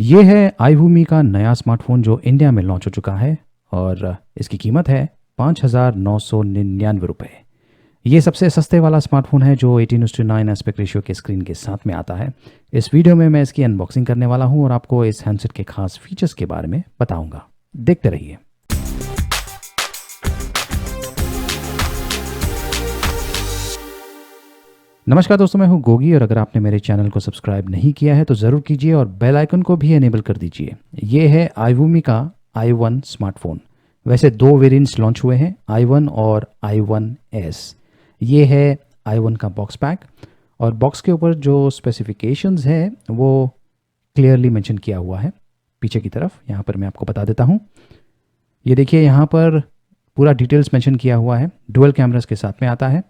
ये है iWoomi का नया स्मार्टफोन जो इंडिया में लॉन्च हो चुका है और इसकी कीमत है 5,999 रुपये। ये सबसे सस्ते वाला स्मार्टफोन है जो 18:9 एस्पेक्ट रेशियो के स्क्रीन के साथ में आता है। इस वीडियो में मैं इसकी अनबॉक्सिंग करने वाला हूँ और आपको इस हैंडसेट के खास फीचर्स के बारे में बताऊंगा। देखते रहिए। नमस्कार दोस्तों, मैं हूं गोगी और अगर आपने मेरे चैनल को सब्सक्राइब नहीं किया है तो ज़रूर कीजिए और बेल आइकन को भी एनेबल कर दीजिए। ये है iWoomi का i1 स्मार्टफोन। वैसे दो वेरिएंट्स लॉन्च हुए हैं, i1 और i1s। ये है i1 का बॉक्स पैक और बॉक्स के ऊपर जो स्पेसिफिकेशंस है वो क्लियरली मेंशन किया हुआ है पीछे की तरफ। यहाँ पर मैं आपको बता देता हूँ। ये देखिए, यहाँ पर पूरा डिटेल्स मेंशन किया हुआ है। डुअल कैमरास के साथ में आता है।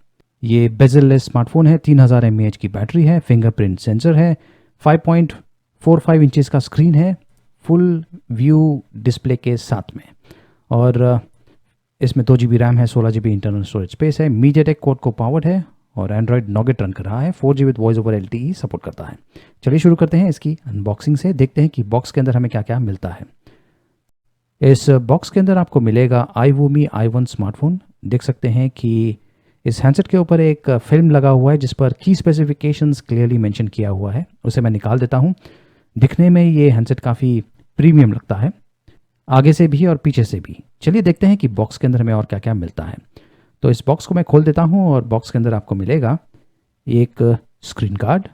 ये बेजल-लेस स्मार्टफोन है, 3000 mAh की बैटरी है, फिंगरप्रिंट सेंसर है, 5.45 इंचेस का स्क्रीन है, फुल व्यू डिस्प्ले के साथ में। और इसमें 2 GB रैम है, 16 GB इंटरनल स्टोरेज स्पेस है, मीडियाटेक क्वाड को पावर्ड है और एंड्रॉयड नॉगेट रन कर रहा है, 4G with voice over LTE support करता है। चलिए शुरू करते हैं इसकी अनबॉक्सिंग से। देखते हैं कि बॉक्स के अंदर हमें क्या क्या मिलता है। इस बॉक्स के अंदर आपको मिलेगा iWoomi i1 स्मार्टफोन। देख सकते हैं कि इस हैंडसेट के ऊपर एक फिल्म लगा हुआ है जिस पर की स्पेसिफिकेशंस क्लियरली मेंशन किया हुआ है। उसे मैं निकाल देता हूं। दिखने में ये हैंडसेट काफ़ी प्रीमियम लगता है, आगे से भी और पीछे से भी। चलिए देखते हैं कि बॉक्स के अंदर हमें और क्या क्या मिलता है। तो इस बॉक्स को मैं खोल देता हूं और बॉक्स के अंदर आपको मिलेगा एक स्क्रीन गार्ड।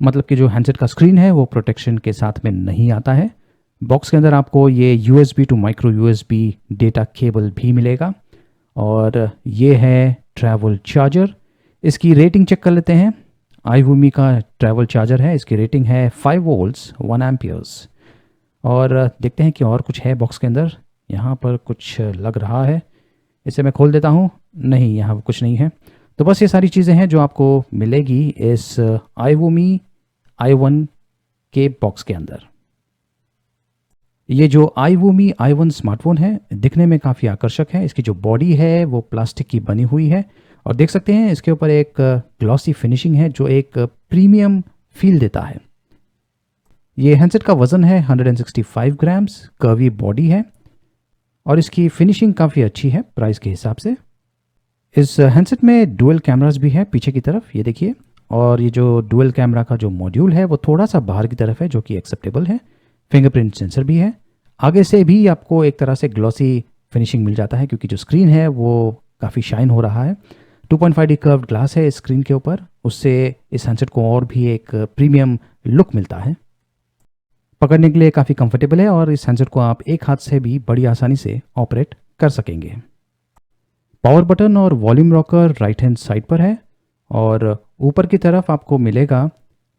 मतलब कि जो हैंडसेट का स्क्रीन है वो प्रोटेक्शन के साथ में नहीं आता है। बॉक्स के अंदर आपको ये USB to micro USB data cable भी मिलेगा और ये है ट्रैवल चार्जर। इसकी रेटिंग चेक कर लेते हैं। iWoomi का ट्रैवल चार्जर है, इसकी रेटिंग है 5 वोल्ट्स 1 एम्पियर्स। और देखते हैं कि और कुछ है बॉक्स के अंदर। यहाँ पर कुछ लग रहा है, इसे मैं खोल देता हूँ। नहीं, यहाँ कुछ नहीं है। तो बस ये सारी चीज़ें हैं जो आपको मिलेगी इस iWoomi i1 के बॉक्स के अंदर। ये जो iWoomi i1 स्मार्टफोन है दिखने में काफ़ी आकर्षक है। इसकी जो बॉडी है वो प्लास्टिक की बनी हुई है और देख सकते हैं इसके ऊपर एक ग्लॉसी फिनिशिंग है जो एक प्रीमियम फील देता है। ये हैंडसेट का वज़न है 165 ग्राम्स, कर्वी बॉडी है और इसकी फिनिशिंग काफ़ी अच्छी है प्राइस के हिसाब से। इस हैंडसेट में डुअल कैमरास भी है पीछे की तरफ, ये देखिए। और ये जो डुअल कैमरा का जो मॉड्यूल है वो थोड़ा सा बाहर की तरफ है जो कि एक्सेप्टेबल है। फिंगरप्रिंट सेंसर भी है। आगे से भी आपको एक तरह से ग्लॉसी फिनिशिंग मिल जाता है क्योंकि जो स्क्रीन है वो काफ़ी शाइन हो रहा है। 2.5D कर्व्ड ग्लास है इस स्क्रीन के ऊपर, उससे इस हैंडसेट को और भी एक प्रीमियम लुक मिलता है। पकड़ने के लिए काफ़ी कंफर्टेबल है और इस हैंडसेट को आप एक हाथ से भी बड़ी आसानी से ऑपरेट कर सकेंगे। पावर बटन और volume rocker right hand side पर है और ऊपर की तरफ आपको मिलेगा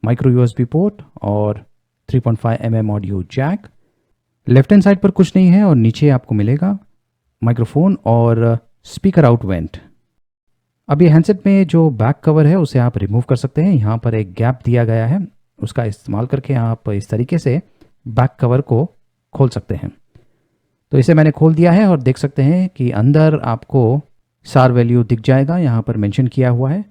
माइक्रो USB पोर्ट और 3.5 mm audio jack. Left hand side पर कुछ नहीं है और नीचे आपको मिलेगा माइक्रोफोन और स्पीकर आउट वेंट। अब ये हैंडसेट में जो बैक कवर है उसे आप रिमूव कर सकते हैं। यहाँ पर एक गैप दिया गया है, उसका इस्तेमाल करके आप इस तरीके से बैक कवर को खोल सकते हैं। तो इसे मैंने खोल दिया है और देख सकते हैं कि अंदर आपको SAR वैल्यू दिख जाएगा, यहाँ पर मेंशन किया हुआ है।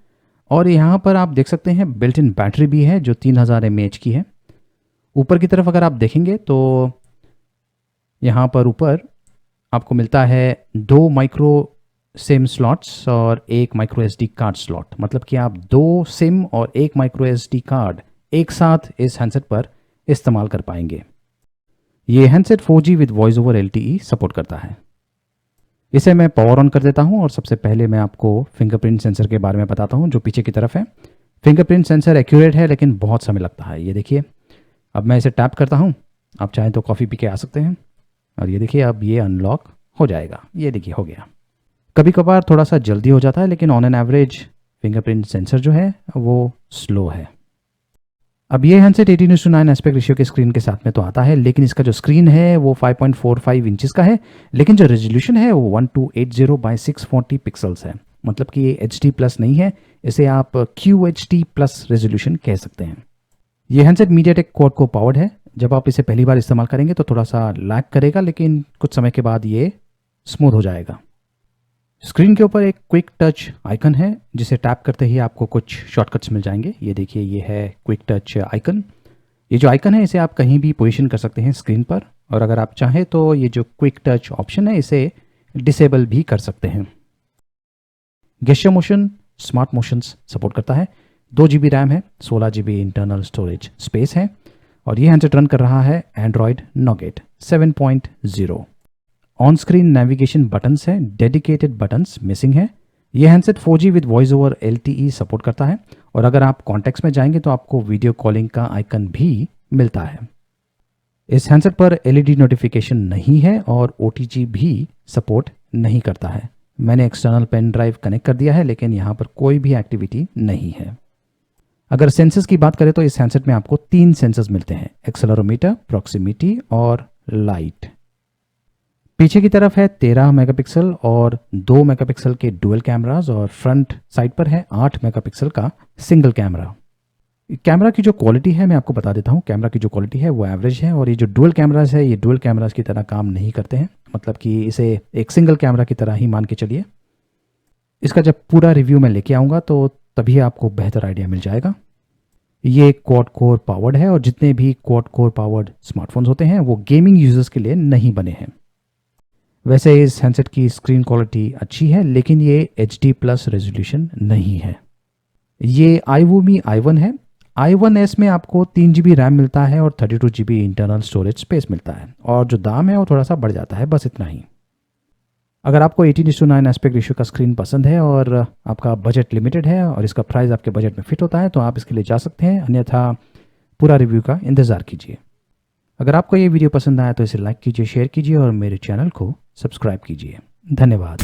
और यहाँ पर आप देख सकते हैं बिल्ट इन बैटरी भी है जो 3000 mAh की है। ऊपर की तरफ अगर आप देखेंगे तो यहाँ पर ऊपर आपको मिलता है 2 माइक्रो सिम स्लॉट्स और 1 माइक्रो SD कार्ड स्लॉट। मतलब कि आप 2 सिम और 1 माइक्रो SD कार्ड एक साथ इस हैंडसेट पर इस्तेमाल कर पाएंगे। ये handset 4G with voice over LTE support करता है। इसे मैं पावर ऑन कर देता हूँ और सबसे पहले मैं आपको फिंगरप्रिंट सेंसर के बारे में बताता हूँ जो पीछे की तरफ है। फिंगरप्रिंट सेंसर एक्यूरेट है लेकिन बहुत समय लगता है। ये देखिए, अब मैं इसे टैप करता हूँ। आप चाहें तो कॉफ़ी पी के आ सकते हैं और ये देखिए अब ये अनलॉक हो जाएगा। ये देखिए हो गया। कभी कभार थोड़ा सा जल्दी हो जाता है लेकिन on an average fingerprint sensor जो है वो स्लो है। अब ये हैंडसेट 18:9 एस्पेक्ट रेशियो के स्क्रीन के साथ में तो आता है लेकिन इसका जो स्क्रीन है वो 5.45 इंचेस का है, लेकिन जो रेजोल्यूशन है वो 1280x640 पिक्सल्स है। मतलब कि ये HD प्लस नहीं है, इसे आप QHD प्लस रेजोल्यूशन कह सकते हैं। ये हैंडसेट मीडियाटेक क्वाड को पावर्ड है। जब आप इसे पहली बार इस्तेमाल करेंगे तो थोड़ा सा लैग करेगा लेकिन कुछ समय के बाद ये स्मूथ हो जाएगा। स्क्रीन के ऊपर एक क्विक टच आइकन है जिसे टैप करते ही आपको कुछ शॉर्टकट्स मिल जाएंगे। ये देखिए, ये है क्विक टच आइकन। ये जो आइकन है इसे आप कहीं भी पोजीशन कर सकते हैं स्क्रीन पर, और अगर आप चाहें तो ये जो क्विक टच ऑप्शन है इसे डिसेबल भी कर सकते हैं। Gesture motion smart motions support करता है। 2 GB रैम है, 16 GB इंटरनल स्टोरेज स्पेस है, और ये हैंडसेट रन कर रहा है Android nougat 7.0। On screen navigation buttons है, डेडिकेटेड बटन्स मिसिंग है। ये handset 4G with voice over LTE support करता है, और अगर आप कॉन्टेक्ट्स में जाएंगे तो आपको वीडियो कॉलिंग का आइकन भी मिलता है। इस हैंडसेट पर LED नोटिफिकेशन नहीं है और OTG भी सपोर्ट नहीं करता है। मैंने एक्सटर्नल पेन ड्राइव कनेक्ट कर दिया है, लेकिन यहाँ पर कोई भी एक्टिविटी नहीं है। अगर सेंसर्स की बात करें तो इस हैंडसेट में आपको 3 सेंसर्स मिलते हैं, एक्सेलेरोमीटर, प्रॉक्सिमिटी और लाइट। पीछे की तरफ है 13 मेगापिक्सल और 2 मेगापिक्सल के डुअल कैमरास, और फ्रंट साइड पर है 8 मेगापिक्सल का सिंगल कैमरा। कैमरा की जो क्वालिटी है मैं आपको बता देता हूँ। कैमरा की जो क्वालिटी है वो एवरेज है, और ये जो डुअल कैमरास है ये डुअल कैमरास की तरह काम नहीं करते हैं, मतलब कि इसे एक सिंगल कैमरा की तरह ही मान के चलिए। इसका जब पूरा रिव्यू मैं लेके आऊँगा तो तभी आपको बेहतर आइडिया मिल जाएगा। ये क्वाड कोर पावर्ड है, और जितने भी क्वाड कोर पावर्ड स्मार्टफोन्स होते हैं वो गेमिंग यूजर्स के लिए नहीं बने हैं। वैसे इस हैंडसेट की स्क्रीन क्वालिटी अच्छी है, लेकिन ये HD+ रेजोल्यूशन नहीं है। ये iWoomi i1 है। i1s में आपको 3 GB रैम मिलता है और 32 GB इंटरनल स्टोरेज स्पेस मिलता है, और जो दाम है वो थोड़ा सा बढ़ जाता है, बस इतना ही। अगर आपको 18:9 एस्पेक्ट रेशियो का स्क्रीन पसंद है और आपका बजट लिमिटेड है और इसका प्राइस आपके बजट में फिट होता है तो आप इसके लिए जा सकते हैं, अन्यथा पूरा रिव्यू का इंतज़ार कीजिए। अगर आपको ये वीडियो पसंद आया तो इसे लाइक कीजिए, शेयर कीजिए और मेरे चैनल को सब्सक्राइब कीजिए। धन्यवाद।